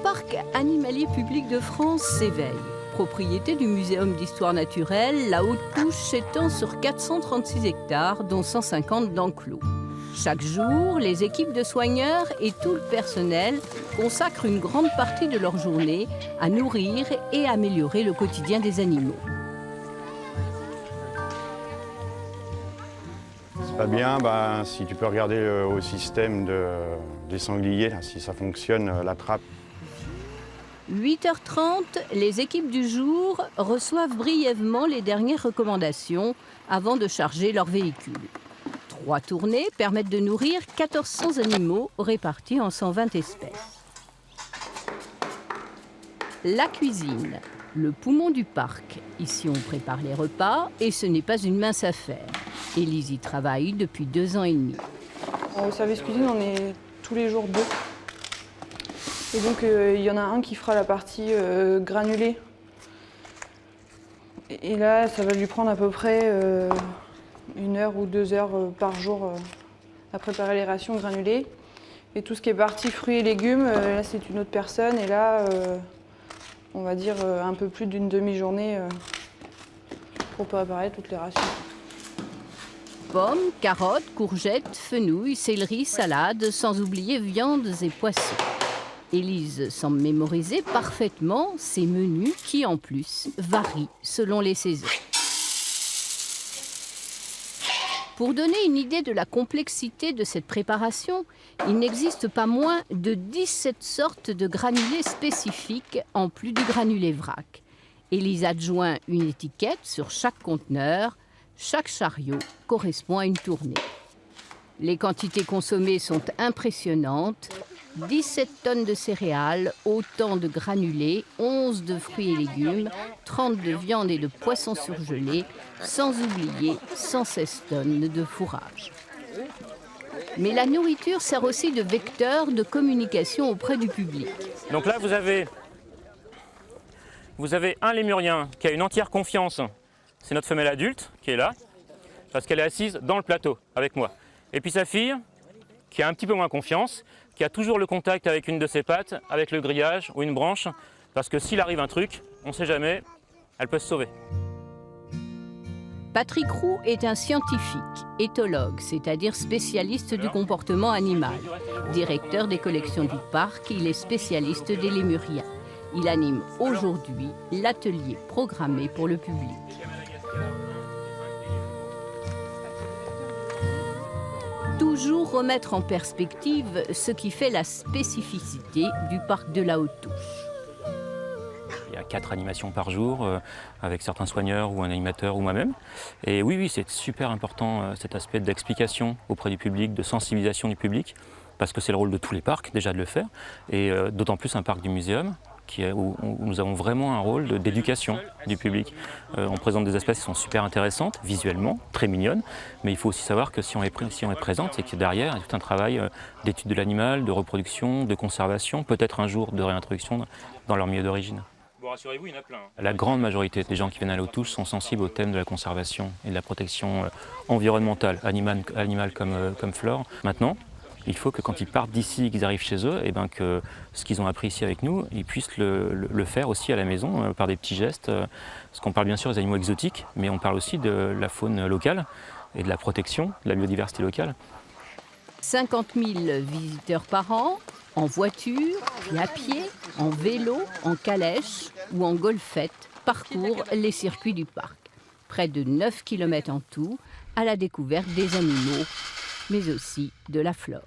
parc animalier public de France s'éveille. Propriété du Muséum d'histoire naturelle, la Haute-Touche s'étend sur 436 hectares, dont 150 d'enclos. Chaque jour, les équipes de soigneurs et tout le personnel consacrent une grande partie de leur journée à nourrir et améliorer le quotidien des animaux. C'est pas bien, si tu peux regarder au système des sangliers, là, si ça fonctionne, la trappe. 8h30, les équipes du jour reçoivent brièvement les dernières recommandations avant de charger leur véhicule. 3 tournées permettent de nourrir 1400 animaux répartis en 120 espèces. La cuisine, le poumon du parc. Ici, on prépare les repas et ce n'est pas une mince affaire. Élise y travaille depuis 2 ans et demi. Au service cuisine, on est tous les jours 2. Et donc, il y en a un qui fera la partie granulée. Et là, ça va lui prendre à peu près 1 heure ou 2 heures par jour à préparer les rations granulées. Et tout ce qui est partie fruits et légumes, là, c'est une autre personne. Et là, on va dire un peu plus d'une demi-journée pour préparer toutes les rations. Pommes, carottes, courgettes, fenouil, céleri, salade, sans oublier viandes et poissons. Élise semble mémoriser parfaitement ces menus qui, en plus, varient selon les saisons. Pour donner une idée de la complexité de cette préparation, il n'existe pas moins de 17 sortes de granulés spécifiques en plus du granulé vrac. Élise adjoint une étiquette sur chaque conteneur. Chaque chariot correspond à une tournée. Les quantités consommées sont impressionnantes. 17 tonnes de céréales, autant de granulés, 11 de fruits et légumes, 30 de viande et de poissons surgelés, sans oublier 116 tonnes de fourrage. Mais la nourriture sert aussi de vecteur de communication auprès du public. Donc là, vous avez un lémurien qui a une entière confiance. C'est notre femelle adulte qui est là, parce qu'elle est assise dans le plateau avec moi. Et puis sa fille, qui a un petit peu moins confiance, qui a toujours le contact avec une de ses pattes, avec le grillage ou une branche, parce que s'il arrive un truc, on ne sait jamais, elle peut se sauver. Patrick Roux est un scientifique, éthologue, c'est-à-dire spécialiste du comportement animal. Directeur des collections du parc, il est spécialiste des lémuriens. Il anime aujourd'hui l'atelier programmé pour le public. Toujours remettre en perspective ce qui fait la spécificité du parc de la Haute-Touche. Il y a 4 animations par jour avec certains soigneurs ou un animateur ou moi-même. Et oui, c'est super important cet aspect d'explication auprès du public, de sensibilisation du public, parce que c'est le rôle de tous les parcs déjà de le faire, et d'autant plus un parc du muséum, où nous avons vraiment un rôle d'éducation du public. On présente des espèces qui sont super intéressantes, visuellement, très mignonnes, mais il faut aussi savoir que si on est présente, c'est que derrière, il y a tout un travail d'étude de l'animal, de reproduction, de conservation, peut-être un jour de réintroduction dans leur milieu d'origine. Bon, rassurez-vous, il y en a plein. La grande majorité des gens qui viennent à la Haute-Touche sont sensibles au thème de la conservation et de la protection environnementale, animale comme flore. Maintenant, il faut que quand ils partent d'ici et qu'ils arrivent chez eux, que ce qu'ils ont appris ici avec nous, ils puissent le faire aussi à la maison par des petits gestes. Parce qu'on parle bien sûr des animaux exotiques, mais on parle aussi de la faune locale et de la protection de la biodiversité locale. 50 000 visiteurs par an, en voiture, puis à pied, en vélo, en calèche ou en golfette, parcourent les circuits du parc. Près de 9 km en tout, à la découverte des animaux, mais aussi de la flore.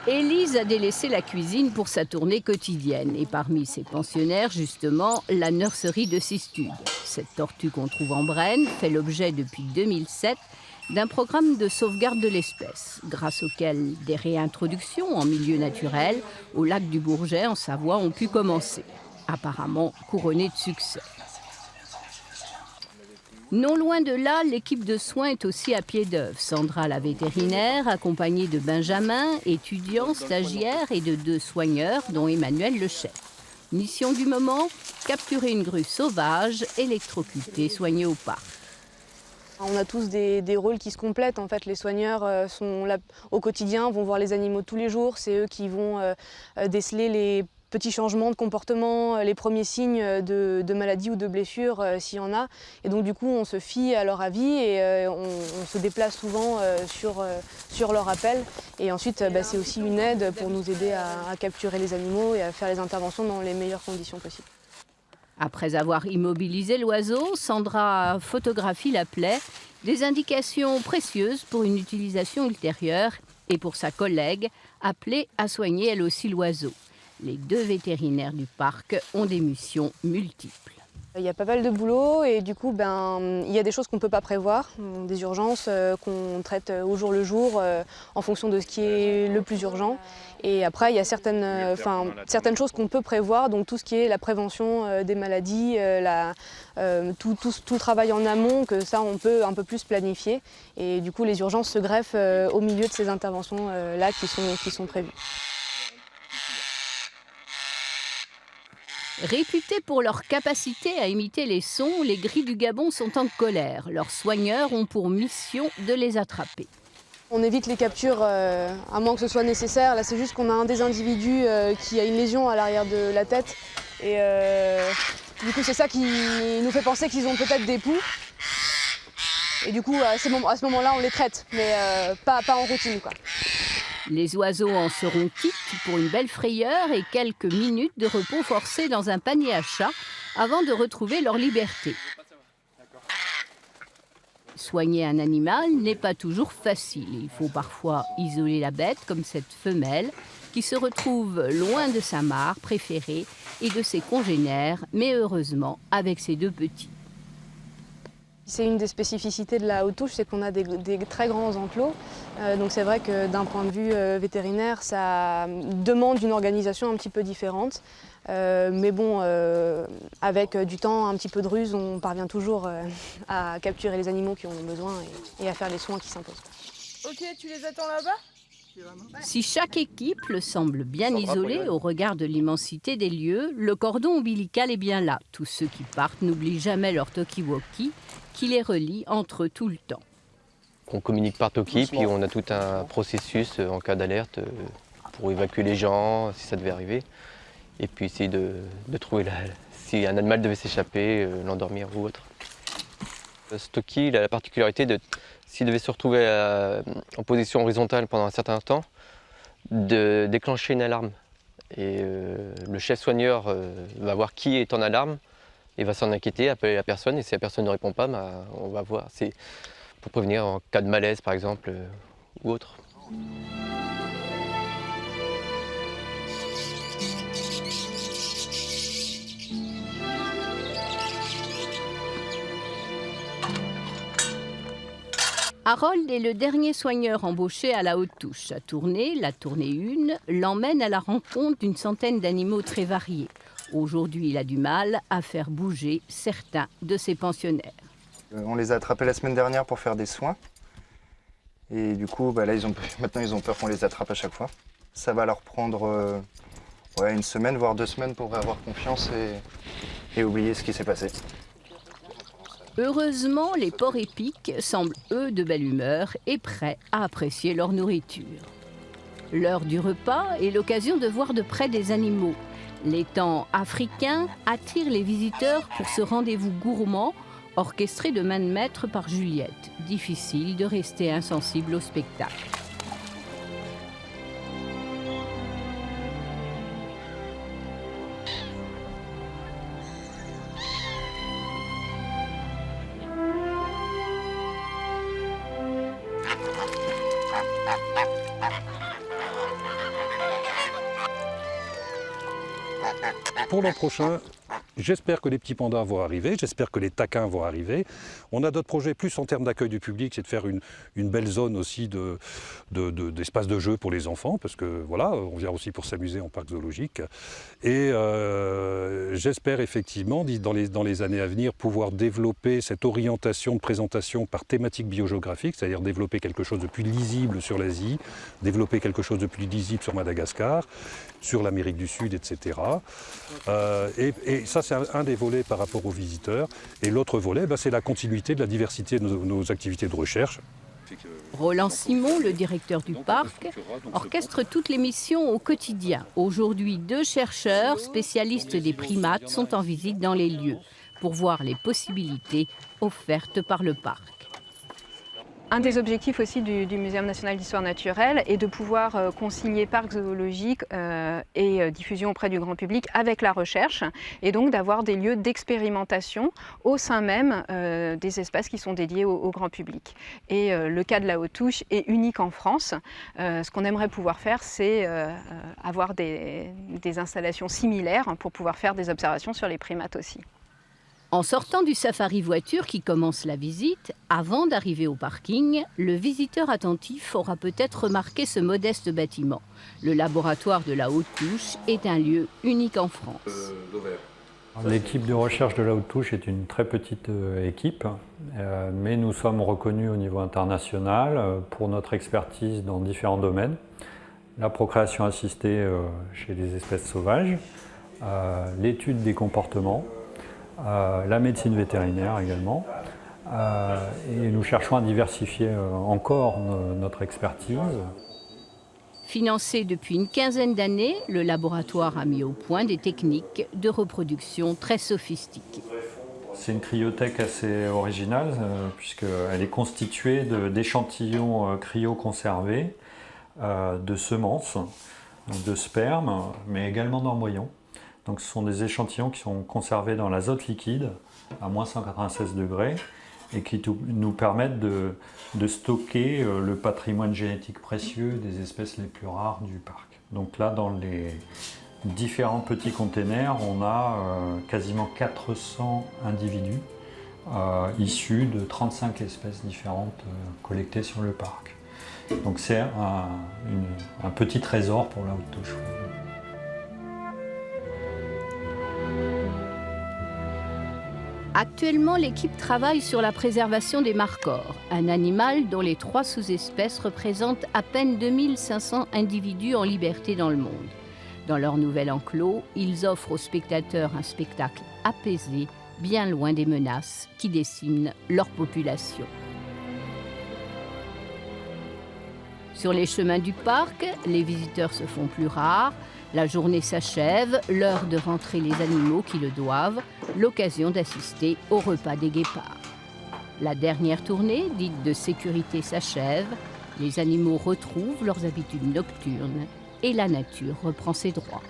Élise a délaissé la cuisine pour sa tournée quotidienne. Et parmi ses pensionnaires, justement, la nurserie de Sistude. Cette tortue qu'on trouve en Brenne fait l'objet depuis 2007 d'un programme de sauvegarde de l'espèce, grâce auquel des réintroductions en milieu naturel au lac du Bourget en Savoie ont pu commencer, apparemment couronnées de succès. Non loin de là, l'équipe de soins est aussi à pied d'œuvre. Sandra, la vétérinaire, accompagnée de Benjamin, étudiant, stagiaire, et de 2 soigneurs, dont Emmanuel le chef. Mission du moment, capturer une grue sauvage, électrocutée, soignée au parc. On a tous des rôles qui se complètent. En fait, les soigneurs sont là au quotidien, vont voir les animaux tous les jours. C'est eux qui vont déceler les petits changements de comportement, les premiers signes de maladie ou de blessure s'il y en a. Et donc du coup, on se fie à leur avis et on se déplace souvent sur leur appel. Et ensuite, c'est aussi une aide pour nous aider à capturer les animaux et à faire les interventions dans les meilleures conditions possibles. Après avoir immobilisé l'oiseau, Sandra photographie la plaie, des indications précieuses pour une utilisation ultérieure et pour sa collègue, appelée à soigner elle aussi l'oiseau. Les 2 vétérinaires du parc ont des missions multiples. Il y a pas mal de boulot et du coup, il y a des choses qu'on ne peut pas prévoir, des urgences qu'on traite au jour le jour en fonction de ce qui est le plus urgent. Et après, il y a certaines choses qu'on peut prévoir, donc tout ce qui est la prévention des maladies, tout le travail en amont, que ça on peut un peu plus planifier. Et du coup, les urgences se greffent au milieu de ces interventions-là qui sont prévues. Réputés pour leur capacité à imiter les sons, les grilles du Gabon sont en colère. Leurs soigneurs ont pour mission de les attraper. On évite les captures à moins que ce soit nécessaire. Là, c'est juste qu'on a un des individus qui a une lésion à l'arrière de la tête. Et du coup, c'est ça qui nous fait penser qu'ils ont peut-être des poux. Et du coup, à ce moment-là, on les traite, mais pas en routine, quoi. Les oiseaux en seront quittes pour une belle frayeur et quelques minutes de repos forcé dans un panier à chat avant de retrouver leur liberté. Soigner un animal n'est pas toujours facile. Il faut parfois isoler la bête, comme cette femelle, qui se retrouve loin de sa mare préférée et de ses congénères, mais heureusement avec ses 2 petits. C'est une des spécificités de la Haute-Touche, c'est qu'on a des très grands enclos. Donc c'est vrai que d'un point de vue vétérinaire, ça demande une organisation un petit peu différente. Mais bon, avec du temps, un petit peu de ruse, on parvient toujours à capturer les animaux qui en ont besoin et à faire les soins qui s'imposent. Ok, tu les attends là-bas ? Si chaque équipe le semble bien isolée au regard de l'immensité des lieux, le cordon ombilical est bien là. Tous ceux qui partent n'oublient jamais leur talkie-walkie qui les relie entre eux tout le temps. On communique par talkie, puis on a tout un processus en cas d'alerte pour évacuer les gens si ça devait arriver. Et puis essayer de trouver si un animal devait s'échapper, l'endormir ou autre. Ce talkie, il a la particularité de, s'il devait se retrouver en position horizontale pendant un certain temps, de déclencher une alarme. Et le chef soigneur va voir qui est en alarme et va s'en inquiéter, appeler la personne. Et si la personne ne répond pas, on va voir. C'est pour prévenir en cas de malaise, par exemple, ou autre. Harold est le dernier soigneur embauché à la Haute-Touche. Sa tournée, la tournée 1, l'emmène à la rencontre d'une centaine d'animaux très variés. Aujourd'hui, il a du mal à faire bouger certains de ses pensionnaires. On les a attrapés la semaine dernière pour faire des soins. Et du coup, là, maintenant, ils ont peur qu'on les attrape à chaque fois. Ça va leur prendre une semaine, voire 2 semaines pour avoir confiance et oublier ce qui s'est passé. Heureusement, les porcs épics semblent, eux, de belle humeur et prêts à apprécier leur nourriture. L'heure du repas est l'occasion de voir de près des animaux. L'étang africain attire les visiteurs pour ce rendez-vous gourmand, orchestré de main de maître par Juliette. Difficile de rester insensible au spectacle. Pour l'an prochain, j'espère que les petits pandas vont arriver, j'espère que les taquins vont arriver. On a d'autres projets plus en termes d'accueil du public, c'est de faire une belle zone aussi d'espace de jeu pour les enfants, parce que voilà, on vient aussi pour s'amuser en parc zoologique. Et j'espère effectivement, dans les années à venir, pouvoir développer cette orientation de présentation par thématique biogéographique, c'est-à-dire développer quelque chose de plus lisible sur l'Asie, développer quelque chose de plus lisible sur Madagascar, sur l'Amérique du Sud, etc. Et ça c'est un des volets par rapport aux visiteurs. Et l'autre volet, c'est la continuité de la diversité de nos activités de recherche. Roland Simon, le directeur du parc, orchestre toutes les missions au quotidien. Aujourd'hui, 2 chercheurs spécialistes des primates sont en visite dans les lieux pour voir les possibilités offertes par le parc. Un des objectifs aussi du Muséum national d'histoire naturelle est de pouvoir concilier parc zoologique et diffusion auprès du grand public avec la recherche, et donc d'avoir des lieux d'expérimentation au sein même des espaces qui sont dédiés au grand public. Et le cas de la Haute-Touche est unique en France. Ce qu'on aimerait pouvoir faire, c'est avoir des installations similaires pour pouvoir faire des observations sur les primates aussi. En sortant du safari voiture qui commence la visite, avant d'arriver au parking, le visiteur attentif aura peut-être remarqué ce modeste bâtiment. Le laboratoire de la Haute-Touche est un lieu unique en France. L'équipe de recherche de la Haute-Touche est une très petite équipe, mais nous sommes reconnus au niveau international pour notre expertise dans différents domaines. La procréation assistée chez les espèces sauvages, l'étude des comportements, la médecine vétérinaire également, et nous cherchons à diversifier encore notre expertise. Financé depuis une quinzaine d'années, le laboratoire a mis au point des techniques de reproduction très sophistiquées. C'est une cryothèque assez originale puisqu'elle est constituée d'échantillons cryoconservés, de semences, de sperme, mais également d'embryons. Donc ce sont des échantillons qui sont conservés dans l'azote liquide à moins 196 degrés et qui nous permettent de stocker le patrimoine génétique précieux des espèces les plus rares du parc. Donc là, dans les différents petits containers, on a quasiment 400 individus issus de 35 espèces différentes collectées sur le parc. Donc c'est un petit trésor pour la Haute-Touche. Actuellement, l'équipe travaille sur la préservation des markhors, un animal dont les 3 sous-espèces représentent à peine 2500 individus en liberté dans le monde. Dans leur nouvel enclos, ils offrent aux spectateurs un spectacle apaisé, bien loin des menaces qui déciment leur population. Sur les chemins du parc, les visiteurs se font plus rares. La journée s'achève, l'heure de rentrer les animaux qui le doivent, l'occasion d'assister au repas des guépards. La dernière tournée, dite de sécurité, s'achève, les animaux retrouvent leurs habitudes nocturnes et la nature reprend ses droits.